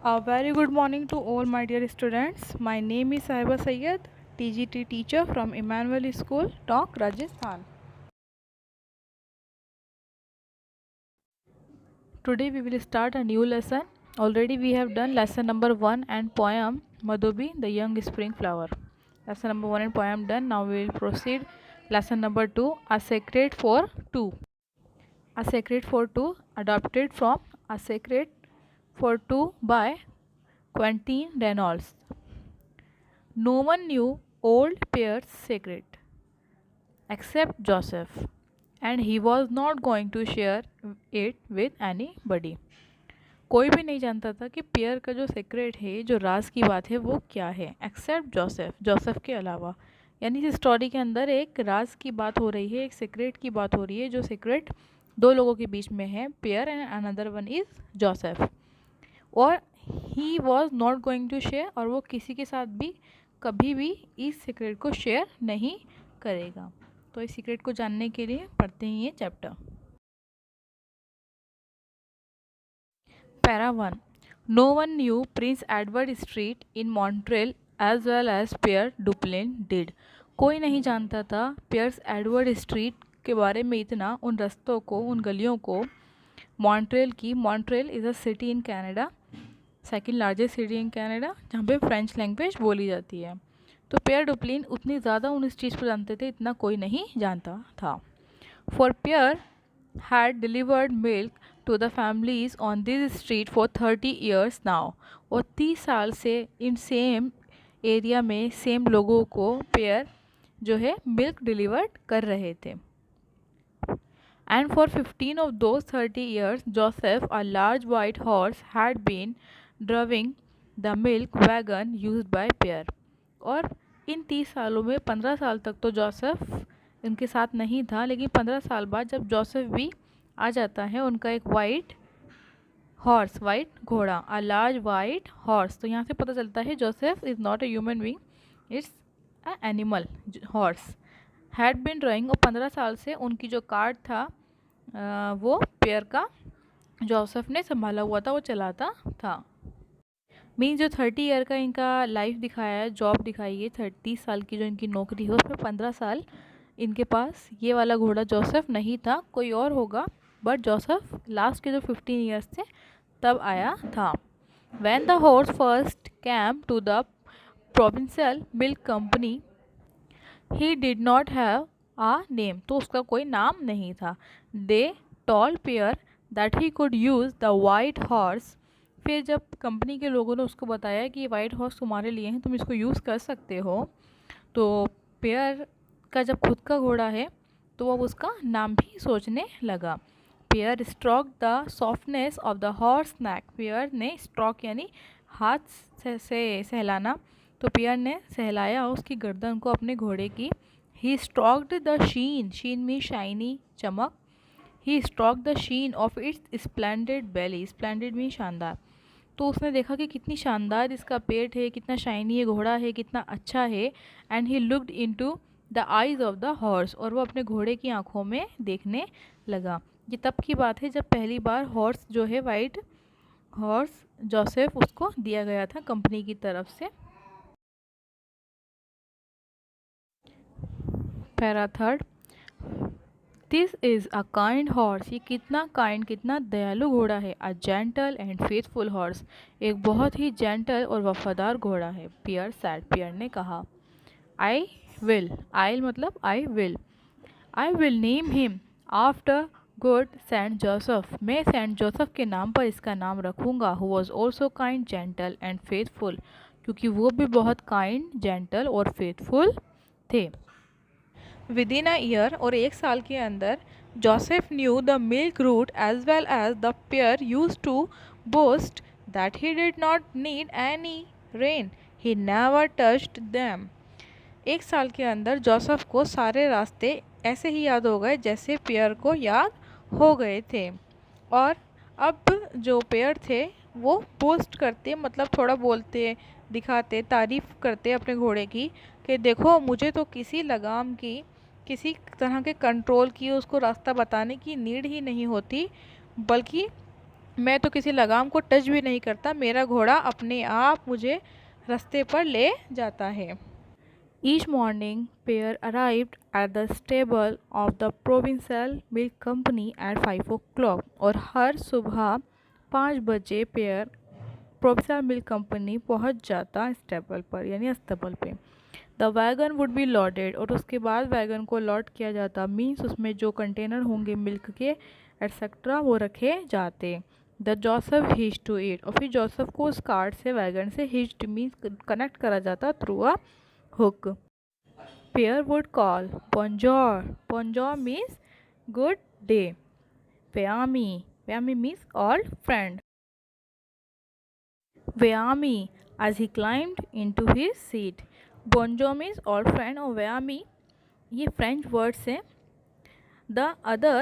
A very good morning to all my dear students. My name is Sahiba Sayyed, TGT teacher from Emmanuel School, Tok, Rajasthan. Today we will start a new lesson. Already we have done lesson number 1 and poem Madhubi, the young spring flower. Lesson number 1 and poem done. Now we will proceed. Lesson number 2, A Secret for Two. A Secret for Two, adapted from A Secret for Two by Quentin Reynolds. No one knew old Pierre's secret except Joseph, and he was not going to share it with anybody. कोई भी नहीं जानता था कि पियर का जो secret है, जो राज की बात है, वो क्या है, एक्सेप्ट जोसेफ, जोसेफ के अलावा। यानी इस स्टोरी के अंदर एक राज की बात हो रही है, एक सीक्रेट की बात हो रही है, जो सीक्रेट दो लोगों के बीच में है, Pierre and another one is Joseph. और he was not going to share, और वो किसी के साथ भी कभी भी इस सीक्रेट को शेयर नहीं करेगा। तो इस सीक्रेट को जानने के लिए पढ़ते हैं ये chapter. Para 1। No one knew Prince Edward Street in Montreal as well as Pierre Dupin did. कोई नहीं जानता था पियर्स एडवर्ड स्ट्रीट के बारे में इतना, उन रास्तों को, उन गलियों को, मॉन्ट्रियल की। Montreal is a city in Canada, second largest city in Canada, जहाँ पे फ्रेंच लैंग्वेज बोली जाती है। तो पियर डुप्लिन उतनी ज़्यादा उन चीज़ को जानते थे, इतना कोई नहीं जानता था। For Pierre had delivered milk to the families on this street for 30 years now. और 30 साल से इन सेम एरिया में सेम लोगों को पियर जो है मिल्क डिलीवर्ड कर रहे थे। And for 15 of those 30 years, Joseph, a large white horse, had been driving the milk wagon used by Pierre. और इन 30 सालों में 15 साल तक तो जोसेफ इनके साथ नहीं था, लेकिन 15 साल बाद जब जोसेफ भी आ जाता है, उनका एक वाइट हॉर्स, वाइट घोड़ा, अ लार्ज वाइट हॉर्स। तो यहाँ से पता चलता है Joseph is not a human being, it's a animal, horse. Had been drawing, और 15 साल से उनकी जो कार्ट था वो पियर का जोसेफ ने संभाला हुआ था, वो चलाता था। मीन जो 30 ईयर का इनका लाइफ दिखाया है, जॉब दिखाई है, 30 साल की जो इनकी नौकरी है, उसमें 15 साल इनके पास ये वाला घोड़ा जोसेफ नहीं था, कोई और होगा, बट जोसेफ लास्ट के जो 15 ईयर्स थे तब आया था। When the horse first came to the provincial milk company he did not have a name, तो उसका कोई नाम नहीं था। They told Pierre that he could use the white horse. फिर जब कंपनी के लोगों ने उसको बताया कि ये वाइट हॉर्स तुम्हारे लिए हैं, तुम इसको यूज़ कर सकते हो, तो पियर का जब खुद का घोड़ा है तो वो उसका नाम भी सोचने लगा। Pierre stroke the softness of the horse neck. Pierre ने स्ट्रोक यानी हाथ से सहलाना, तो पियर ने सहलाया उसकी गर्दन को अपने घोड़े की। ही स्ट्रोक्ड द शीन, शीन में शाइनी, चमक। ही stroke the sheen of its splendid belly, splendid में शानदार। तो उसने देखा कि कितनी शानदार इसका पेट है, कितना शाइनी ये घोड़ा है, कितना अच्छा है। And he looked into the eyes of the horse, और वो अपने घोड़े की आंखों में देखने लगा। ये तब की बात है जब पहली बार हॉर्स जो है, वाइट हॉर्स जोसेफ, उसको दिया गया था कंपनी की तरफ से। Para 3। This is a kind horse, ये कितना काइंड, कितना दयालु घोड़ा है। A gentle and faithful horse, एक बहुत ही जेंटल और वफादार घोड़ा है। पियर सैड, पियर ने कहा। आई विल, आई मतलब I will name him after good Saint Joseph, मैं सेंट जोसेफ के नाम पर इसका नाम रखूँगा। Who was also kind, gentle and faithful, क्योंकि वो भी बहुत काइंड, जेंटल और फेथफुल थे। विद इन अ ईयर, और एक साल के अंदर, Joseph knew the milk route as well as the Pierre used to boast that he did not need any rein, he never touched them. एक साल के अंदर जोसेफ को सारे रास्ते ऐसे ही याद हो गए जैसे पेयर को याद हो गए थे। और अब जो पेयर थे वो बोस्ट करते, मतलब थोड़ा बोलते, दिखाते, तारीफ़ करते अपने घोड़े की, कि देखो मुझे तो किसी लगाम की, किसी तरह के कंट्रोल की, उसको रास्ता बताने की नीड ही नहीं होती, बल्कि मैं तो किसी लगाम को टच भी नहीं करता, मेरा घोड़ा अपने आप मुझे रास्ते पर ले जाता है। Each morning, Pierre arrived at the stable of the Provincial Milk Company at 5 o'clock और हर सुबह 5 बजे पेयर प्रोविंशियल मिल्क कंपनी पहुंच जाता स्टेबल पर यानी अस्तबल पे। The wagon would be loaded और उसके बाद वैगन को लोड किया जाता, मीन्स उसमें जो कंटेनर होंगे मिल्क के एट्सेट्रा वो रखे जाते। The Joseph hitch to it और फिर जोसेफ को उस कार्ड से वैगन से हिच्ड मीन्स कनेक्ट करा जाता through a hook. Pierre would call, Bonjour. Bonjour means good day. Veami. Veami means old friend. Veami as he climbed into his seat. Bonjour means old friend और Veami ये French words हैं। The other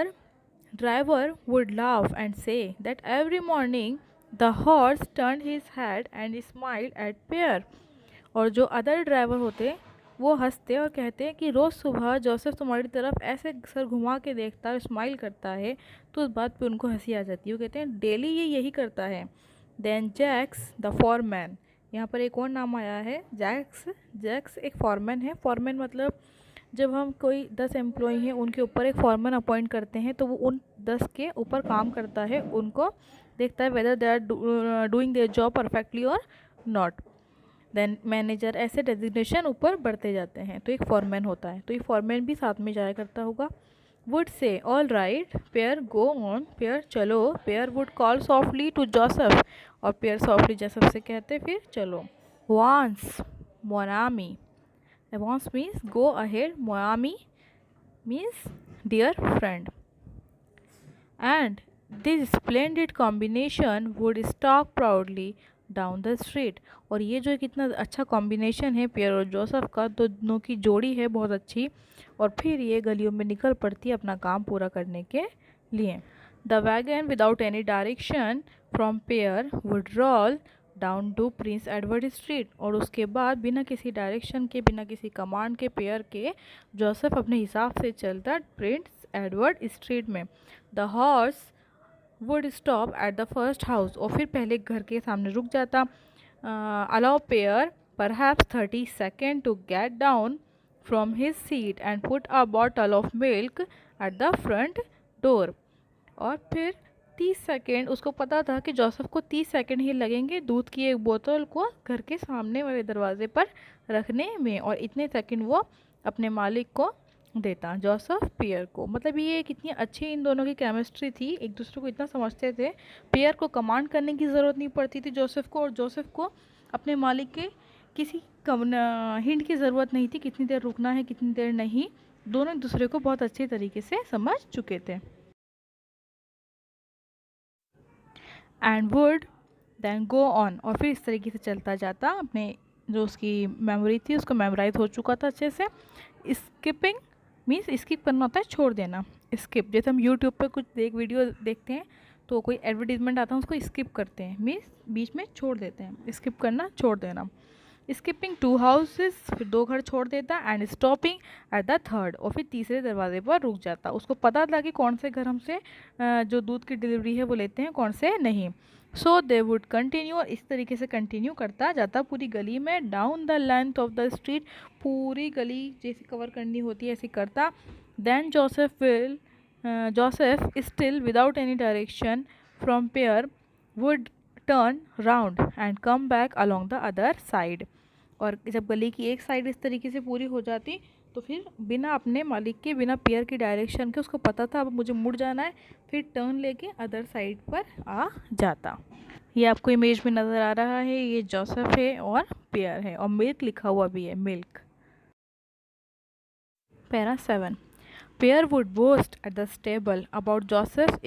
driver would laugh and say that every morning the horse turned his head and smiled at Pierre. और जो other driver होते वो हंसते और कहते हैं कि रोज़ सुबह जोसेफ तुम्हारी तरफ ऐसे सर घुमा के देखता है, स्माइल करता है, तो उस बात पे उनको हंसी आ जाती है। वो कहते हैं डेली ये यही करता है। देन जैक्स द फॉरमैन, यहाँ पर एक और नाम आया है जैक्स। जैक्स एक फॉरमैन है। फॉरमैन मतलब जब हम कोई 10 एम्प्लॉई हैं उनके ऊपर एक फॉरमैन अपॉइंट करते हैं तो वो उन 10 के ऊपर काम करता है, उनको देखता है whether they are doing their job perfectly और नॉट। देन मैनेजर, ऐसे डेजिग्नेशन ऊपर बढ़ते जाते हैं, तो एक फॉरमैन होता है, तो ये फॉरमैन भी साथ में जाया करता होगा। वुड से all right Pierre go on, Pierre चलो। Pierre would call softly to Joseph और पेयर सॉफ्टली जोसेफ से कहते फिर चलो। वांस मोनामी, वांस मीन्स गो अहेड, मोनामी means dear friend. And this splendid combination would stalk proudly down the street और ये जो कितना अच्छा कॉम्बिनेशन है पियर और जोसेफ का, दोनों की जोड़ी है बहुत अच्छी, और फिर ये गलियों में निकल पड़ती है अपना काम पूरा करने के लिए। The wagon without any direction from Pierre would roll down to Prince Edward Street और उसके बाद बिना किसी डायरेक्शन के, बिना किसी कमांड के, पेयर के, जोसेफ अपने हिसाब से चलता प्रिंस एडवर्ड स्ट्रीट में। The horse would stop at the first house और फिर पहले घर के सामने रुक जाता। Allow Pierre perhaps 30 second to get down from his seat and put a bottle of milk at the front door और फिर 30 सेकेंड, उसको पता था कि जोसेफ को 30 सेकेंड ही लगेंगे दूध की एक बोतल को घर के सामने वाले दरवाजे पर रखने में, और इतने सेकेंड वो अपने मालिक को देता, जोसेफ पियर को। मतलब ये कितनी अच्छी इन दोनों की केमिस्ट्री थी, एक दूसरे को इतना समझते थे। पियर को कमांड करने की ज़रूरत नहीं पड़ती थी जोसेफ को, और जोसेफ को अपने मालिक के किसी हिंट की ज़रूरत नहीं थी कितनी देर रुकना है कितनी देर नहीं, दोनों एक दूसरे को बहुत अच्छे तरीके से समझ चुके थे। And would then go on और फिर इस तरीके से चलता जाता, अपने जो उसकी मेमोरी थी उसको मेमोराइज हो चुका था अच्छे से। स्किपिंग मीन्स स्किप करना होता है छोड़ देना। स्किप जैसे हम यूट्यूब पे कुछ वीडियो देखते हैं तो कोई एडवर्टीजमेंट आता है उसको स्किप करते हैं, मीन्स बीच में छोड़ देते हैं, स्किप करना छोड़ देना। स्किपिंग 2 हाउसेस, फिर 2 घर छोड़ देता। And stopping at the third और फिर तीसरे दरवाजे पर रुक जाता। उसको पता था कि कौन से घर हमसे जो दूध की डिलीवरी है वो लेते हैं, कौन से नहीं। सो दे वुड कंटिन्यू और इस तरीके से कंटिन्यू करता जाता पूरी गली में, down the length of the street, पूरी गली जैसी कवर करनी होती है ऐसी करता। Then Joseph still without any direction from Pierre would turn round and come back along the other side. और जब गली की एक साइड इस तरीके से पूरी हो जाती तो फिर बिना अपने मालिक के, बिना पेयर की डायरेक्शन के, उसको पता था अब मुझे मुड़ जाना है, फिर टर्न लेके अदर साइड पर आ जाता। ये आपको इमेज में नज़र आ रहा है, ये जोसेफ है और पेयर है और मिल्क लिखा हुआ भी है, milk. Para 7 pair would boast at the stable about Joseph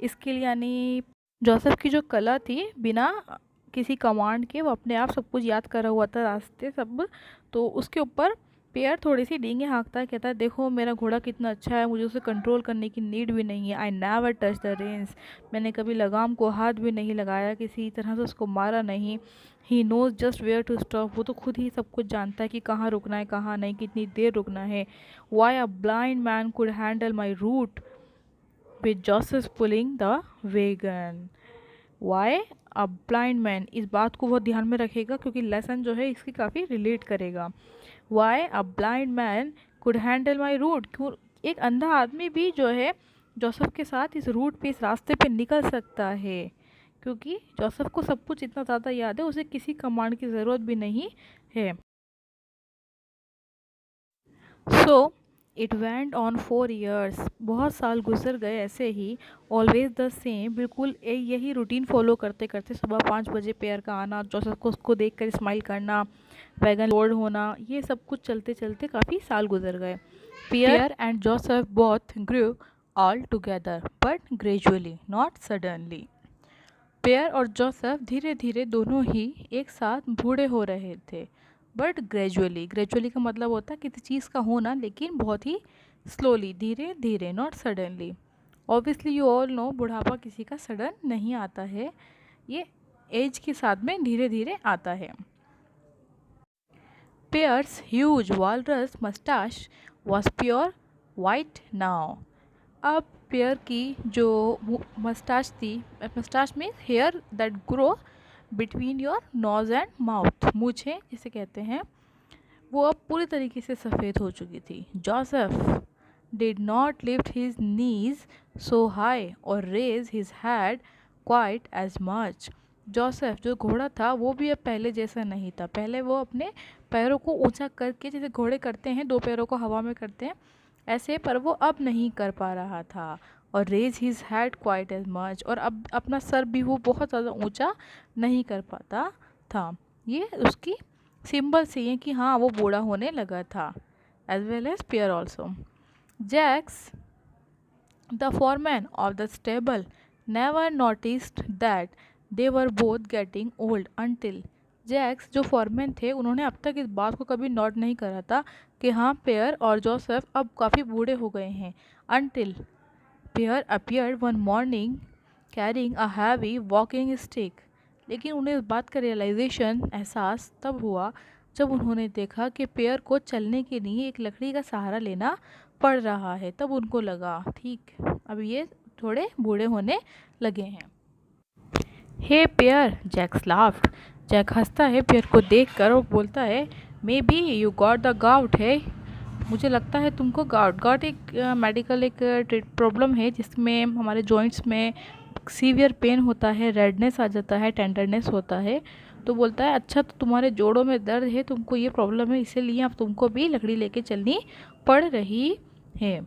skill यानी जोसेफ की जो कला थी, बिना किसी कमांड के वो अपने आप सब कुछ याद करा हुआ था रास्ते सब, तो उसके ऊपर पेयर थोड़ी सी डींगे हाँकता है, कहता है देखो मेरा घोड़ा कितना अच्छा है, मुझे उसे कंट्रोल करने की नीड भी नहीं है। I never touch the Reigns, मैंने कभी लगाम को हाथ भी नहीं लगाया, किसी तरह से उसको मारा नहीं। He knows just where to stop, वो तो खुद ही सब कुछ जानता है कि कहाँ रुकना है कहाँ नहीं, कितनी देर रुकना है। Why a blind man could handle my route with Joseph pulling the wagon. Why? A blind man. इस बात को बहुत ध्यान में रखेगा क्योंकि लेसन जो है इसकी काफ़ी रिलेट करेगा. Why a blind man could handle my route. क्यों एक अंधा आदमी भी जो है जोसेफ के साथ इस रूट पे, इस रास्ते पे निकल सकता है, क्योंकि जोसेफ को सब कुछ इतना ज़्यादा याद है, उसे किसी कमांड की ज़रूरत भी नहीं है. So it went on 4 years. बहुत साल गुजर गए ऐसे ही. Always the same. बिल्कुल यही रूटीन फॉलो करते करते सुबह 5 बजे पेयर का आना, जोसेफ को उसको देख कर स्माइल करना, वैगन लोड होना, ये सब कुछ चलते चलते काफ़ी साल गुजर गए. Pierre and Joseph both grew all together but gradually, not suddenly. Pierre और जोसेफ धीरे धीरे दोनों ही एक साथ बूढ़े हो रहे थे, बट ग्रेजुअली. ग्रेजुअली का मतलब होता है किसी चीज़ का होना, लेकिन बहुत ही स्लोली, धीरे धीरे, not suddenly. Obviously you all know बुढ़ापा किसी का सडन नहीं आता है, ये एज के साथ में धीरे धीरे आता है. Pierre's huge walrus moustache was pure white now. अब पियर की जो मस्टाश थी, moustache means hair that grow between your nose and mouth, मूछें जिसे कहते हैं, वो अब पूरी तरीके से सफ़ेद हो चुकी थी. Joseph did not lift his knees so high और raise his head quite as much. Joseph जो घोड़ा था वो भी अब पहले जैसा नहीं था. पहले वो अपने पैरों को ऊंचा करके, जैसे घोड़े करते हैं, 2 पैरों को हवा में करते हैं ऐसे, पर वो अब नहीं कर पा रहा था. और raise his head quite as much, और अब अपना सर भी वो बहुत ज़्यादा ऊंचा नहीं कर पाता था. ये उसकी सिंबल से है कि हाँ वो बूढ़ा होने लगा था. As well as Pierre also. Jacques the foreman of the stable never noticed that they were both getting old until. Jacques जो फॉरमैन थे उन्होंने अब तक इस बात को कभी नोट नहीं करा था कि हाँ पियर और जोसेफ अब काफ़ी बूढ़े हो गए हैं. Until Pierre appeared one morning carrying a heavy walking stick. लेकिन उन्हें इस बात का रियलाइजेशन, एहसास तब हुआ जब उन्होंने देखा कि पियर को चलने के लिए एक लकड़ी का सहारा लेना पड़ रहा है. तब उनको लगा ठीक अब ये थोड़े बूढ़े होने लगे हैं. हे पियर, जैक्स लाफ्ड. जैक हंसता है पियर को देखकर और बोलता है, may be you got the gout. है, मुझे लगता है तुमको गाउट एक मेडिकल एक प्रॉब्लम है जिसमें हमारे जॉइंट्स में सीवियर पेन होता है, रेडनेस आ जाता है, टेंडरनेस होता है. तो बोलता है अच्छा तो तुम्हारे जोड़ों में दर्द है, तुमको ये प्रॉब्लम है, इसीलिए अब तुमको भी लकड़ी लेके चलनी पड़ रही है.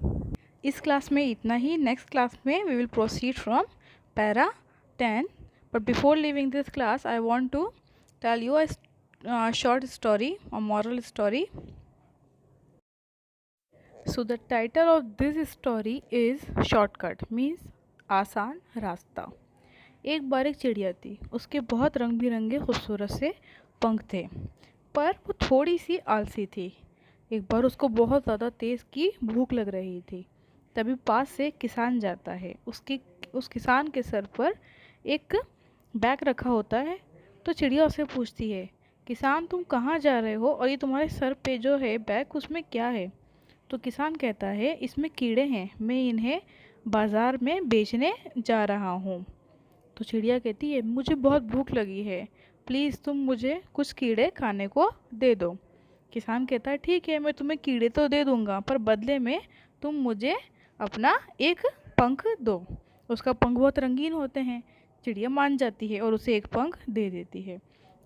इस क्लास में इतना ही. नेक्स्ट क्लास में we will proceed from para 10. But before leaving this class I want to tell you a short story, a moral story. So the title of this story is Shortcut, means आसान रास्ता. एक बार एक चिड़िया थी, उसके बहुत रंग बिरंगे खूबसूरत से पंख थे, पर वो थोड़ी सी आलसी थी. एक बार उसको बहुत ज़्यादा तेज़ की भूख लग रही थी. तभी पास से किसान जाता है. उस किसान के सर पर एक बैग रखा होता है. तो चिड़िया उससे पूछती है, किसान तुम कहाँ जा रहे हो और ये तुम्हारे सर पे जो है बैग, उसमें क्या है? तो किसान कहता है, इसमें कीड़े हैं, मैं इन्हें बाज़ार में बेचने जा रहा हूँ. तो चिड़िया कहती है, मुझे बहुत भूख लगी है, प्लीज़ तुम मुझे कुछ कीड़े खाने को दे दो. किसान कहता है, ठीक है मैं तुम्हें कीड़े तो दे दूँगा, पर बदले में तुम मुझे अपना एक पंख दो. उसका पंख बहुत रंगीन होते हैं. चिड़िया मान जाती है और उसे एक पंख दे देती है.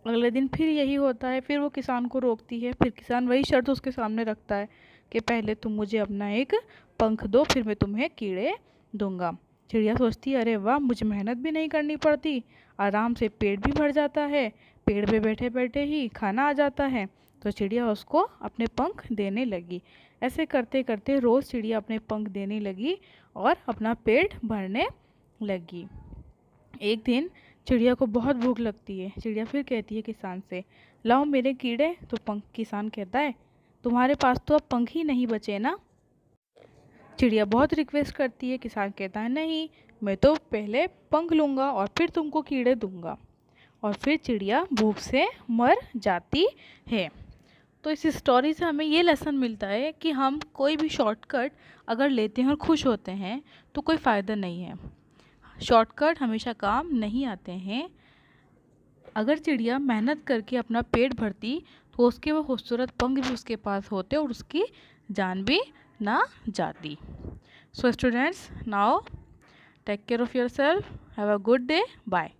अगले दिन फिर यही होता है. फिर वो किसान को रोकती है. फिर किसान वही शर्त उसके सामने रखता है कि पहले तुम मुझे अपना एक पंख दो, फिर मैं तुम्हें कीड़े दूंगा. चिड़िया सोचती है, अरे वाह, मुझे मेहनत भी नहीं करनी पड़ती, आराम से पेट भी भर जाता है, पेड़ पे बैठे बैठे ही खाना आ जाता है. तो चिड़िया उसको अपने पंख देने लगी. ऐसे करते करते रोज़ चिड़िया अपने पंख देने लगी और अपना पेट भरने लगी. एक दिन चिड़िया को बहुत भूख लगती है. चिड़िया फिर कहती है किसान से, लाओ मेरे कीड़े. तो किसान कहता है, तुम्हारे पास तो अब पंख ही नहीं बचे ना. चिड़िया बहुत रिक्वेस्ट करती है. किसान कहता है, नहीं, मैं तो पहले पंख लूँगा और फिर तुमको कीड़े दूंगा. और फिर चिड़िया भूख से मर जाती है. तो इस स्टोरी से हमें ये लेसन मिलता है कि हम कोई भी शॉर्टकट अगर लेते हैं और खुश होते हैं तो कोई फ़ायदा नहीं है। शॉर्टकट हमेशा काम नहीं आते हैं। अगर चिड़िया मेहनत करके अपना पेट भरती तो उसके वो खूबसूरत पंख भी उसके पास होते और उसकी जान भी ना जाती। So students, now take care of yourself, have a good day, bye.